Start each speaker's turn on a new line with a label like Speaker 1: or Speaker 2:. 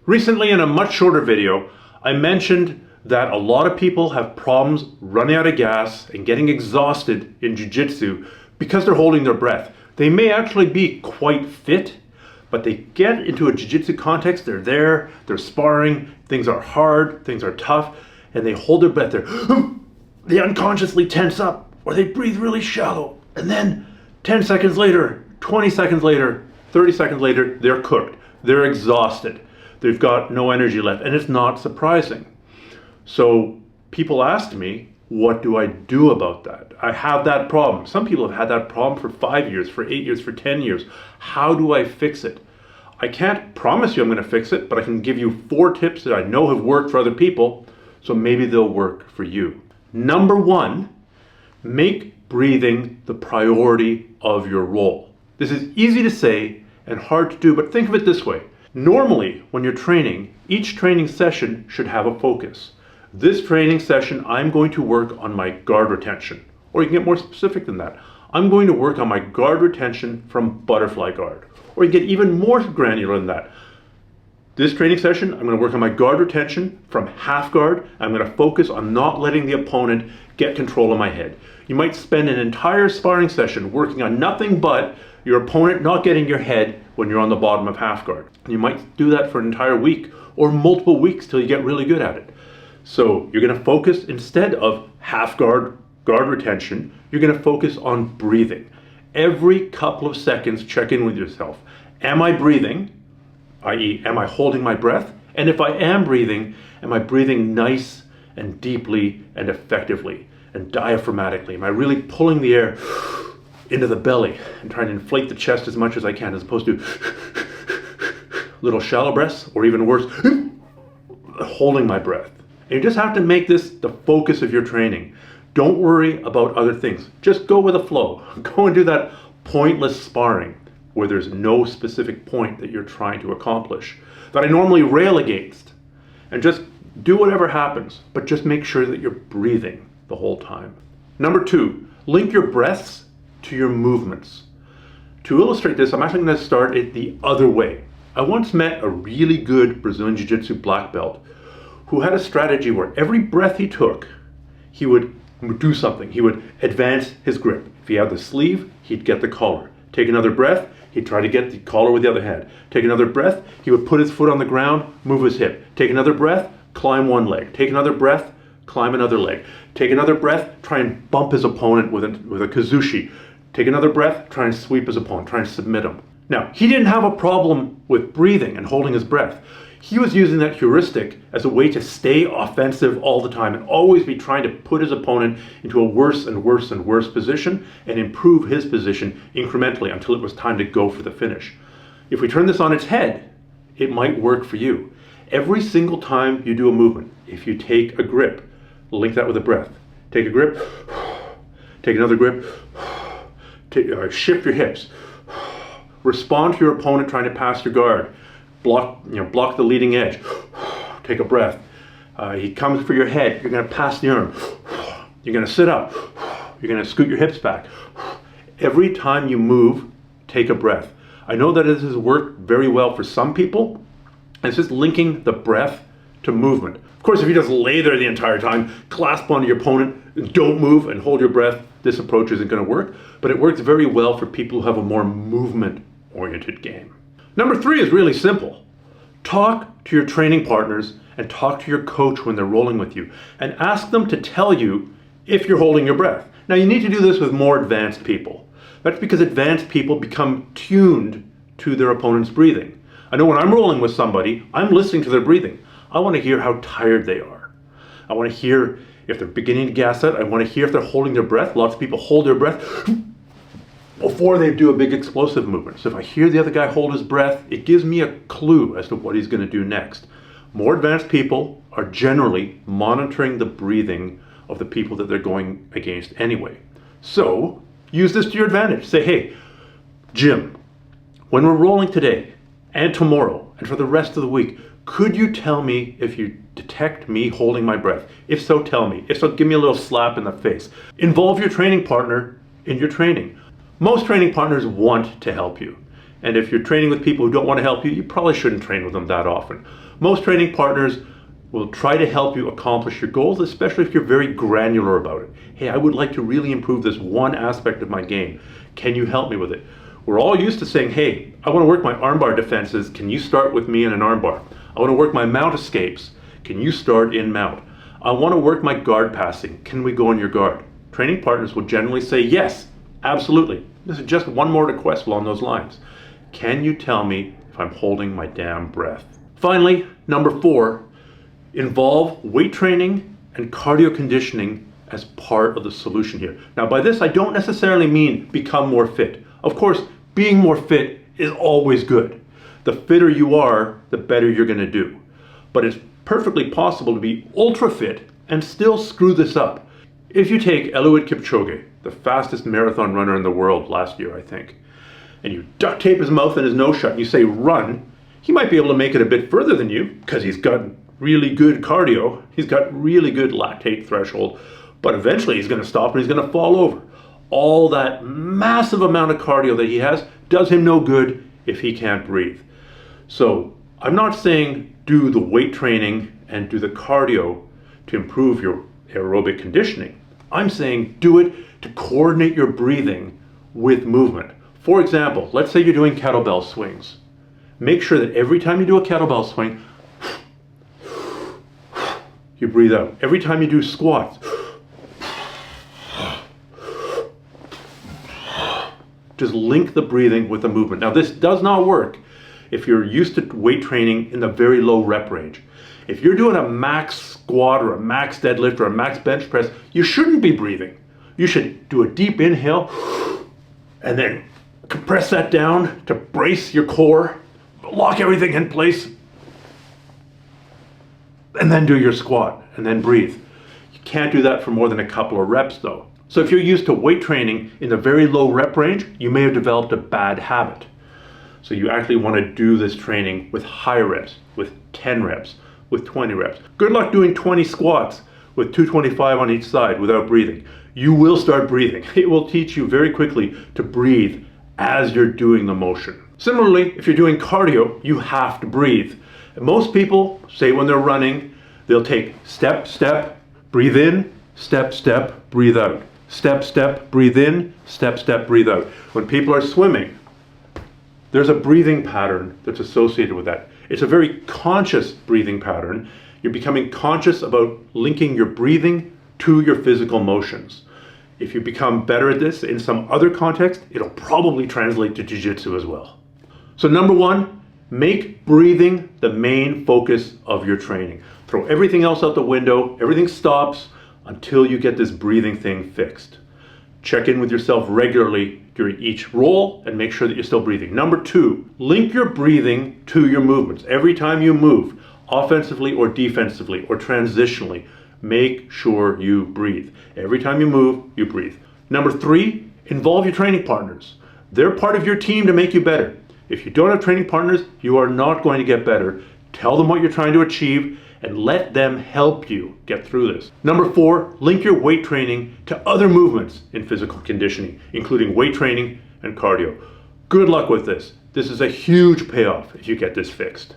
Speaker 1: Recently, in a much shorter video, I mentioned that a lot of people have problems running out of gas and getting exhausted in jiu-jitsu because they're holding their breath. They may actually be quite fit, but they get into a jiu-jitsu context, they're there, they're sparring, things are hard, things are tough, and they hold their breath there. They unconsciously tense up, or they breathe really shallow, and then 10 seconds later, 20 seconds later, 30 seconds later, they're cooked. They're exhausted. They've got no energy left, and it's not surprising. So people asked me, what do I do about that? I have that problem. Some people have had that problem for 5 years, for 8 years, for 10 years. How do I fix it? I can't promise you I'm going to fix it, but I can give you 4 tips that I know have worked for other people, so maybe they'll work for you. Number 1, make breathing the priority of your role. This is easy to say and hard to do, but think of it this way. Normally, when you're training, each training session should have a focus. This training session, I'm going to work on my guard retention. Or you can get more specific than that. I'm going to work on my guard retention from butterfly guard. Or you can get even more granular than that. This training session, I'm going to work on my guard retention from half guard. I'm going to focus on not letting the opponent get control of my head. You might spend an entire sparring session working on nothing but your opponent not getting your head when you're on the bottom of half guard. You might do that for an entire week or multiple weeks till you get really good at it. So you're going to focus, instead of half guard, guard retention, you're going to focus on breathing. Every couple of seconds, check in with yourself. Am I breathing? i.e., am I holding my breath? And if I am breathing, am I breathing nice and deeply and effectively and diaphragmatically? Am I really pulling the air into the belly and trying to inflate the chest as much as I can, as opposed to little shallow breaths, or even worse, holding my breath? And you just have to make this the focus of your training. Don't worry about other things. Just go with the flow. Go and do that pointless sparring where there's no specific point that you're trying to accomplish, that I normally rail against. And just do whatever happens, but just make sure that you're breathing the whole time. Number 2, link your breaths to your movements. To illustrate this, I'm actually going to start it the other way. I once met a really good Brazilian Jiu-Jitsu black belt who had a strategy where every breath he took, he would do something. He would advance his grip. If he had the sleeve, he'd get the collar. Take another breath, he'd try to get the collar with the other hand. Take another breath, he would put his foot on the ground, move his hip. Take another breath, climb one leg. Take another breath, climb another leg. Take another breath, try and bump his opponent with a kazushi. Take another breath, try and sweep his opponent, try and submit him. Now, he didn't have a problem with breathing and holding his breath. He was using that heuristic as a way to stay offensive all the time and always be trying to put his opponent into a worse and worse and worse position and improve his position incrementally until it was time to go for the finish. If we turn this on its head, it might work for you. Every single time you do a movement, if you take a grip, link that with a breath. Take a grip, take another grip, shift your hips, respond to your opponent trying to pass your guard. Block the leading edge. Take a breath. He comes for your head. You're going to pass the arm. You're going to sit up. You're going to scoot your hips back. Every time you move, take a breath. I know that this has worked very well for some people. It's just linking the breath to movement. Of course, if you just lay there the entire time, clasp onto your opponent, don't move and hold your breath, this approach isn't going to work. But it works very well for people who have a more movement-oriented game. Number 3 is really simple. Talk to your training partners and talk to your coach when they're rolling with you and ask them to tell you if you're holding your breath. Now, you need to do this with more advanced people. That's because advanced people become tuned to their opponent's breathing. I know when I'm rolling with somebody, I'm listening to their breathing. I want to hear how tired they are. I want to hear if they're beginning to gas out. I want to hear if they're holding their breath. Lots of people hold their breath before they do a big explosive movement. So if I hear the other guy hold his breath, it gives me a clue as to what he's going to do next. More advanced people are generally monitoring the breathing of the people that they're going against anyway. So use this to your advantage. Say, hey, Jim, when we're rolling today and tomorrow and for the rest of the week, could you tell me if you detect me holding my breath? If so, tell me. If so, give me a little slap in the face. Involve your training partner in your training. Most training partners want to help you. And if you're training with people who don't want to help you, you probably shouldn't train with them that often. Most training partners will try to help you accomplish your goals, especially if you're very granular about it. Hey, I would like to really improve this one aspect of my game. Can you help me with it? We're all used to saying, hey, I want to work my armbar defenses. Can you start with me in an armbar? I want to work my mount escapes. Can you start in mount? I want to work my guard passing. Can we go in your guard? Training partners will generally say, yes, absolutely. This is just one more request along those lines. Can you tell me if I'm holding my damn breath? Finally, number 4, involve weight training and cardio conditioning as part of the solution here. Now, by this, I don't necessarily mean become more fit. Of course, being more fit is always good. The fitter you are, the better you're going to do. But it's perfectly possible to be ultra fit and still screw this up. If you take Eliud Kipchoge, the fastest marathon runner in the world last year, I think, and you duct tape his mouth and his nose shut and you say run, he might be able to make it a bit further than you because he's got really good cardio, he's got really good lactate threshold, but eventually he's going to stop and he's going to fall over. All that massive amount of cardio that he has does him no good if he can't breathe. So I'm not saying do the weight training and do the cardio to improve your aerobic conditioning. I'm saying do it to coordinate your breathing with movement. For example, let's say you're doing kettlebell swings. Make sure that every time you do a kettlebell swing, you breathe out. Every time you do squats, just link the breathing with the movement. Now, this does not work if you're used to weight training in the very low rep range. If you're doing a max squat or a max deadlift or a max bench press, you shouldn't be breathing. You should do a deep inhale and then compress that down to brace your core, lock everything in place, and then do your squat and then breathe. You can't do that for more than a couple of reps though. So if you're used to weight training in the very low rep range, you may have developed a bad habit. So you actually want to do this training with higher reps, with 10 reps, with 20 reps. Good luck doing 20 squats with 225 on each side without breathing. You will start breathing. It will teach you very quickly to breathe as you're doing the motion. Similarly, if you're doing cardio, you have to breathe. And most people say when they're running, they'll take step, step, breathe in, step, step, breathe out. Step, step, breathe in, step, step, breathe out. When people are swimming, there's a breathing pattern that's associated with that. It's a very conscious breathing pattern. You're becoming conscious about linking your breathing to your physical motions. If you become better at this in some other context, it'll probably translate to jiu-jitsu as well. So number 1, make breathing the main focus of your training. Throw everything else out the window, everything stops until you get this breathing thing fixed. Check in with yourself regularly during each roll and make sure that you're still breathing. Number 2, link your breathing to your movements. Every time you move, offensively or defensively or transitionally, make sure you breathe. Every time you move, you breathe. Number 3, involve your training partners. They're part of your team to make you better. If you don't have training partners, you are not going to get better. Tell them what you're trying to achieve and let them help you get through this. Number 4, link your weight training to other movements in physical conditioning, including weight training and cardio. Good luck with this. This is a huge payoff if you get this fixed.